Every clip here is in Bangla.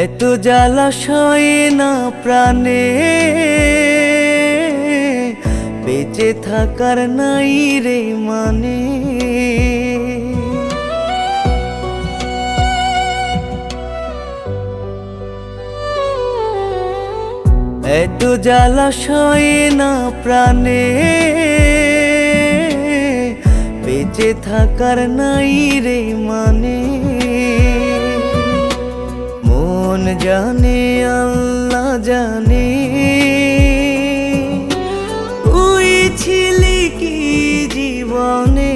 এত জ্বালা সয়ে না প্রাণে, বেঁচে থাকার নাই রে মানে। এত জ্বালা সয়ে না প্রাণে, বেঁচে থাকার নাই রে মানে। মন জানে আল্লাহ জানে, তুই ছিলি কি জীবনে।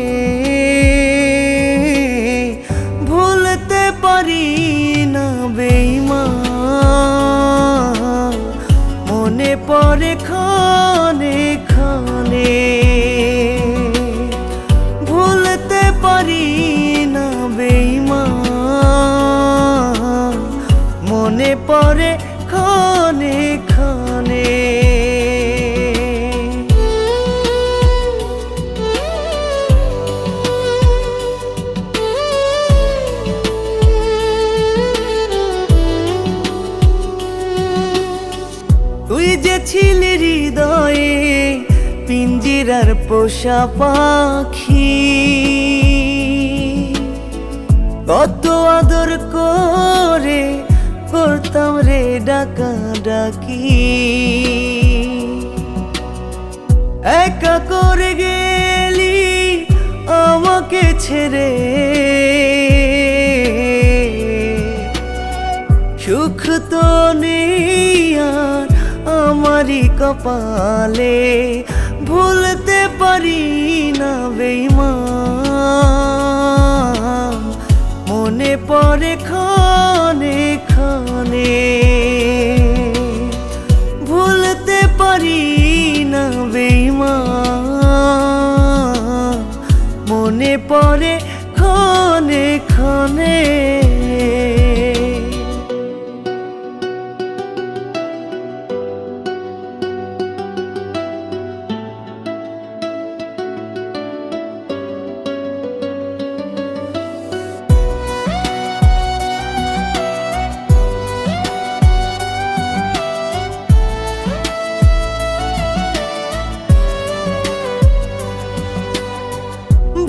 ভুলতে পারি না বেঈমান, মনে পড়ে ক্ষণে ক্ষণে। ভুলতে পারি না বেঈমান, মনে পড়ে ক্ষণে ক্ষণে। তুই যে ছিলি হৃদয়ে পিঞ্জিরার পোষা পাখি, কত আদর করে করতাম রে ডাকা ডাকি। একা করে গেলি আমাকে ছেড়ে, সুখ তো নেই আর আমারই কপালে। ভুলতে পারি না বেঈমান, মনে পড়ে ক্ষণে ক্ষণে। ভুলতে পারি না বেঈমান, মনে পড়ে ক্ষণে ক্ষণে।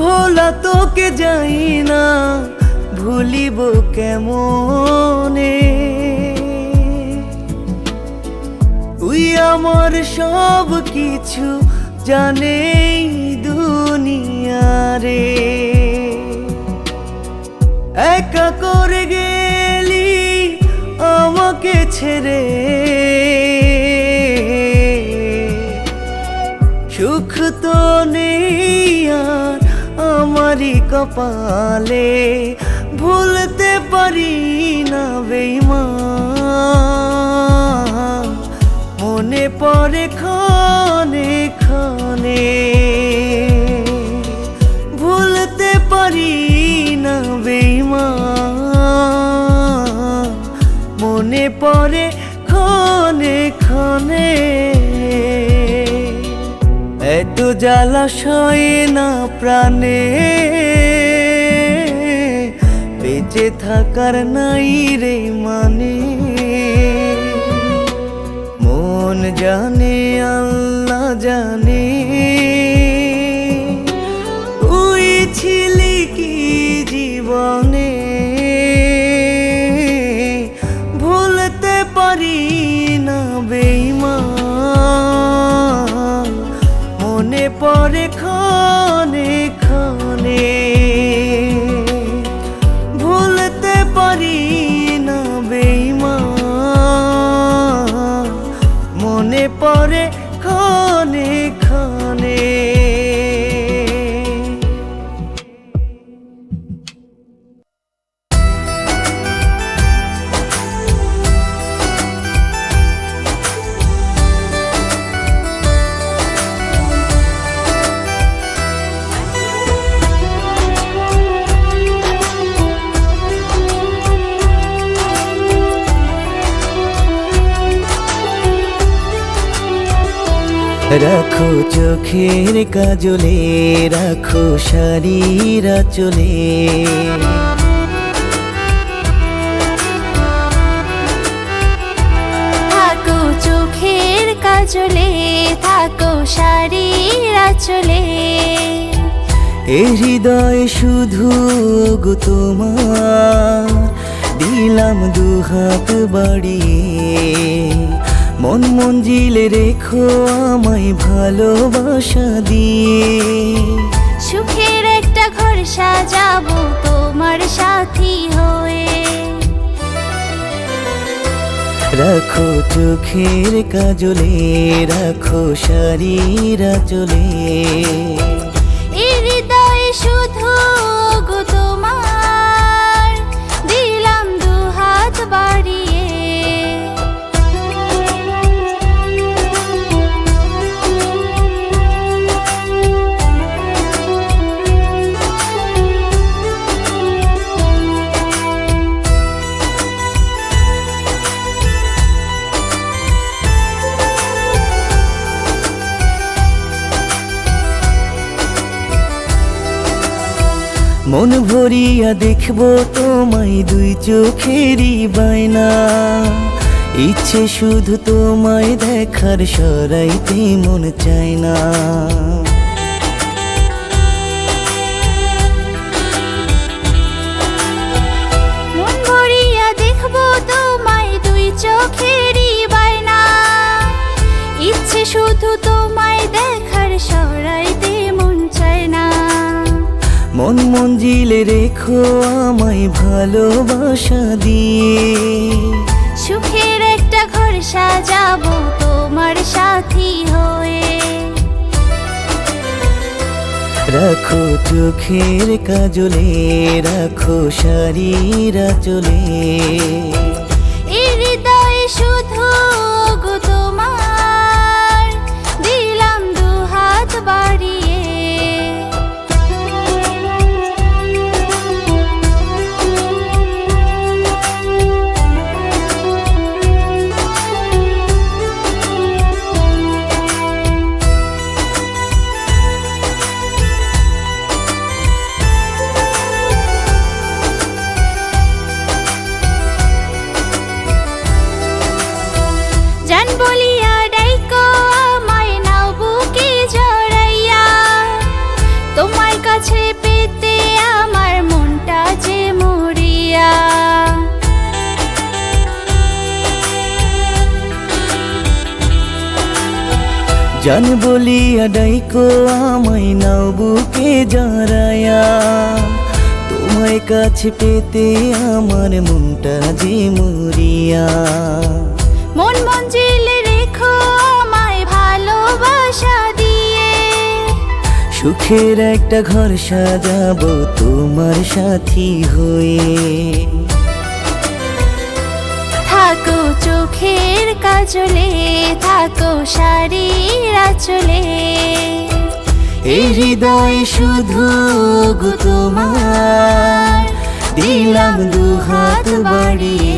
ভোলা তোকে যাই না, ভুলিব কেমনে। তুই আমার সব কিছু জানে দুনিয়ারে। একা করে গেলি আমাকে ছেড়ে, সুখ তো নেই আর আমারই কপালে। ভুলতে পারি না বেঈমান, মনে পড়ে ক্ষণে ক্ষণে। ভুলতে পারি না বেঈমান, মনে পড়ে ক্ষণে ক্ষণে। এত জ্বালা সয়ে না প্রাণে, বেঁচে থাকার নাই রে মানে। মন জানে আল্লাহ জানে, তুই ছিলি কি জীবনে। ভুলতে পারি না বেঈমান, মনে পড়ে ক্ষণে ক্ষণে। ভুলতে পারি না বেঈমান, মনে পড়ে ক্ষণে ক্ষণে। রাখো চোখের কাজলে, রাখো শাড়ির আঁচলে। কাজলে থাকো শাড়ির আঁচলে। এ হৃদয় শুধু গো তোমার, দিলাম দুহাত বাড়িয়ে। মন মঞ্জিলে রেখো আমায় ভালোবাসা দিয়ে। সুখের একটা ঘর সাজাবো তোমার সাথী হয়ে। রাখো চোখের কাজলে, রাখো শাড়ির আঁচলে। এ হৃদয়ে শুধু গো তোমার, দিলাম দুহাত বাড়িয়ে। মন ভরিয়া দেখবো তোমায় দুই চোখেরই বায়না। ইচ্ছে শুধু তোমায় দেখার, সরাইতে মন চায় না। মন ভরিয়া দেখবো তোমায় দুই চোখেরই বায়না। ইচ্ছে শুধু তোমায় দেখার, সরাইতে মন চায় না। মন মঞ্জিলে রেখো আমায় ভালোবাসা দিয়ে। সুখের একটা ঘর সাজাবো তোমার সাথী হয়ে। রাখো চোখের কাজলে, রাখো শাড়ির আঁচলে। এ হৃদয়ে শুধু গো তোমার, দিলাম দুহাত বাড়িয়ে। জান বলিয়া ডাইকো আমায় নাও বুকে জড়াইয়া। তোমার কাছে পেতে আমার মনটা যে মরিয়া। জান বলিয়া ডাইকো আমায় নাও বুকে জড়ায়া। তোমায় কাছে পেতে আমার মনটা যে মরিয়া। মন মঞ্জিলে রেখো আমায় ভালোবাসা দিয়ে। সুখের একটা ঘর সাজাবো তোমার সাথী হয়ে। থাকো চোখের কাজলে, থাকো শাড়ির আঁচলে। এই হৃদয় শুধু গো তোমার, দিলাম দুহাত বাড়িয়ে।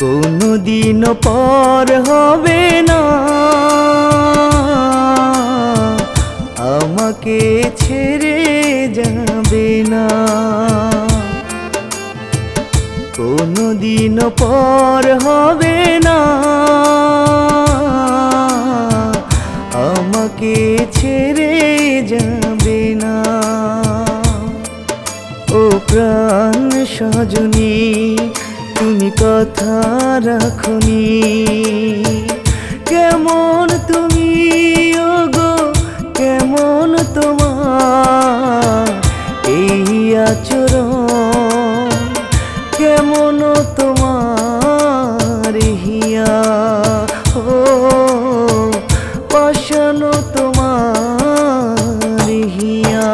কোনদিন পর হবে না আমাকে ছেড়ে যাবে না। কোনদিন পর হবে না আমাকে ছেড়ে যাবে না। ও প্রাণ সজনী তুমি কথা রাখনি, কেমন তুমি ওগো কেমন তোমার এই আচরণ, কেমন তোমার হিয়া ও পাশানো তোমার হিয়া।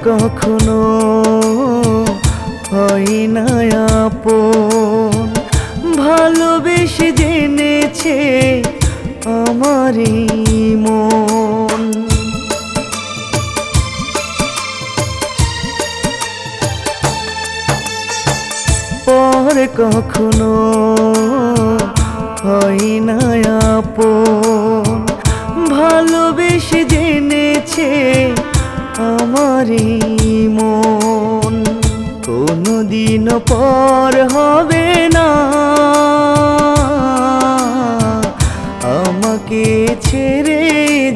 কখনো হয় না আপন, ভালোবেসে জেনেছে আমারই মন। পর কখনো হয় না আপন, ভালোবেসে জেনেছে আমারই মন। কোনদিন পর হবে না আমাকে ছেড়ে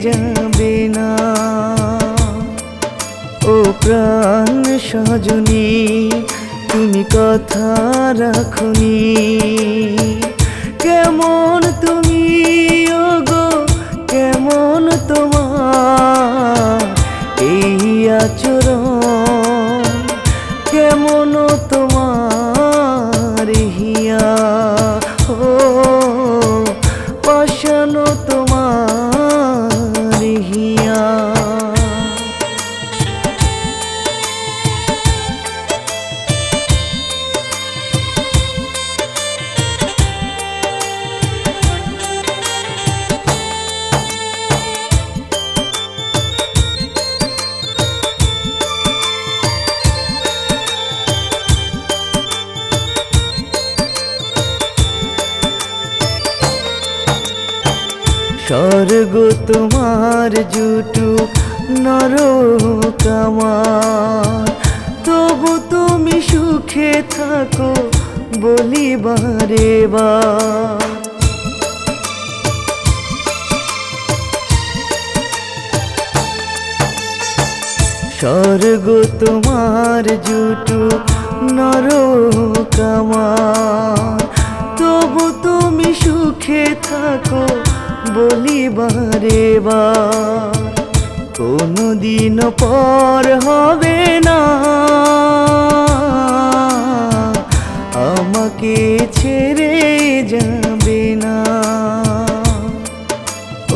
যাবে না। ও প্রাণ সজনী তুমি কথা রাখনি, কেমন তুমি ওগো কেমন তোমার এই আচরণ, কেমন তোমার হিয়া ও পাশানো তোমার হিয়া। স্বর্গ তোমার জুটু নরক আমার, তবু তুমি সুখে থাকো বলি বারে বার। স্বর্গ তোমার জুটু নরক আমার, তবু তুমি সুখে থাকো বলি বারে বার। কোনদিন পর হবে না আমাকে ছেড়ে যাবে না।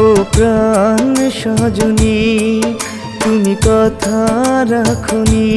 ও প্রাণ সজনী তুমি কথা রাখনি।